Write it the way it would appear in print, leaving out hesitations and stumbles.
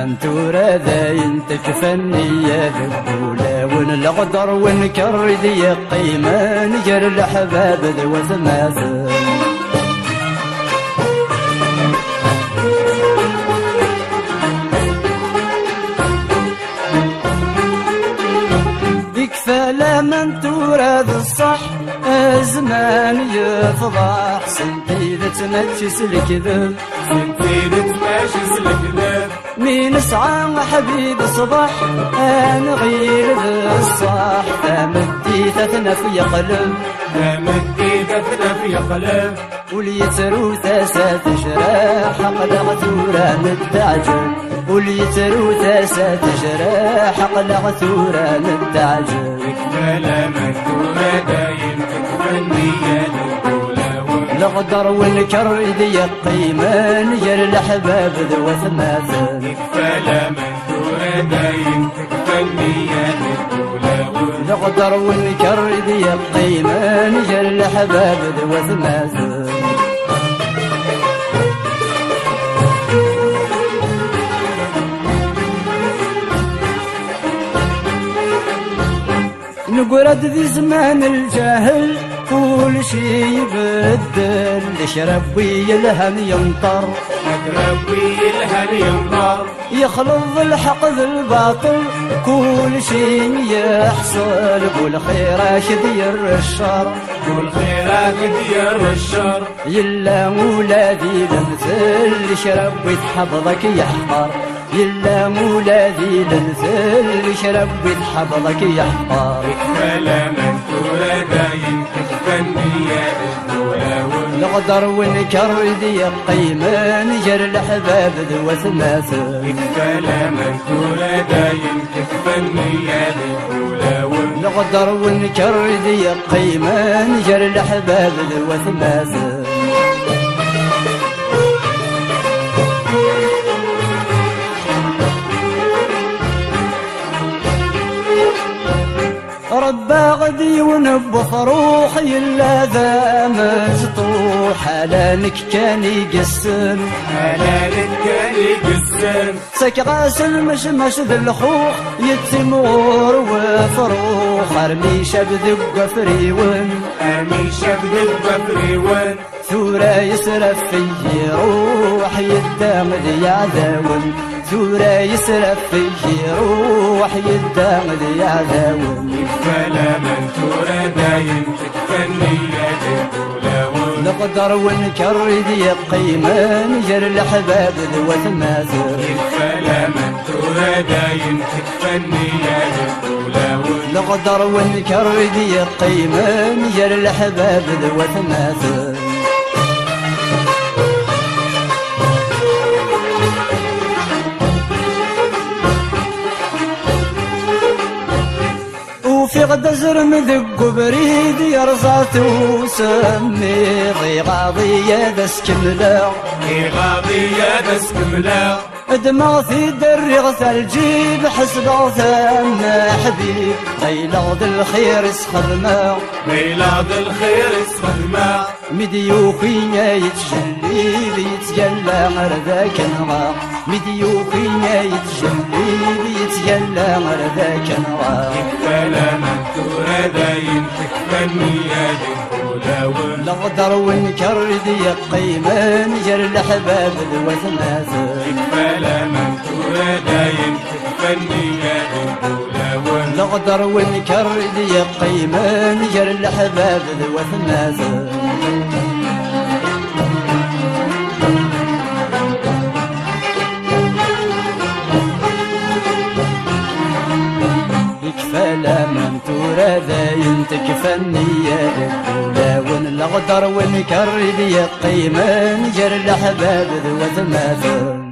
من تورا ذاين تكفني يا ذبولا ونلغدر ونكر ذي قيمة نجر الأحباب ذو زمازن يكفى لمن تورا ذا الصح زمان يفضح سنتي ذا تمشي الكذب سنتي ذا تمشي الكذب مين سعى حبيب صبح انا غير الصح فمدي ثثنا في قلب فمدي ثثنا في قلب وليتروث ستجرح قلق ثورة متعجب وليتروث ستجرح قلق ثورة متعجب يكفى لمن تورا دايم تكفني يا الغدر والكر ذي قيمة نجر الأحباب ذو ثماثل يكفى لمن تورا دايم تكفني يا الغدر والكر ذي قيمة نجر الأحباب ذو ثماثل نقرد ذي زمان الجاهل كل شي يبدل شرب ويلهن ينطر شرب ويلهن ينطر يخلط الحق ذي الباطل كل شي يحصل والخيرات دير الشر والخيرات دير الشر يلا ولادي المثل شرب ويتحفظك يحقر يلا مولادي للثل شرب ويتحفظك يحقر يكفى لمن تورا دايم تكفني يا الغدر والكر ذي قيمة نجر الأحباب ذو ثماثل يكفى لمن تورا دايم تكفني يا الغدر والكر ذي قيمة نجر الأحباب ذو ثماثل ربا غدي ونبخ روحي إلا ذا مجطوح حلالك كان يقسم حلالك كان يقسم سك غاسل مشمش ذي الخوخ يتمور وفروخ ارمي شبذ بقفريون ارمي شبذ بقفريون ثورة يسرف فيه روح يدامد يا ذاون ثورة يسرف فيه روح يدامد يا ذاون يكفى لمن تورا دايم تكفني يا نقدر ونكر ذي قيمة نجر الأحباب ذو ثماثل يكفى لمن تورا دايم تكفني يا نقدر ونكر ذي قيمة نجر الأحباب ذو ثماثل وفي غد زرم ذق بريد يرزات وسمي ضي غاضية دس كملا ضي غاضية دس كملا دماغ في درغ ثلجي بحسب ثم حبيب غيلاض الخير اسخدمه غيلاض الخير اسخدمه مديوخينا يتجلي يتجلى غرذاك نغا مديوخينا يتجلي يتجلى غرذاك نغا يكفى لمن تورا دايم تكفني يا الغدر والكر ذي قيمة نجر الأحباب ذو ثماثل يكفى لمن تورا دايم تكفني يا الغدر والكر ذي قيمة نجر الأحباب ذو ثماثل يكفى لمن تورا ذاين تكفني يا الغدر والكر ذي قيمة نجر الأحباب ذو ثماثل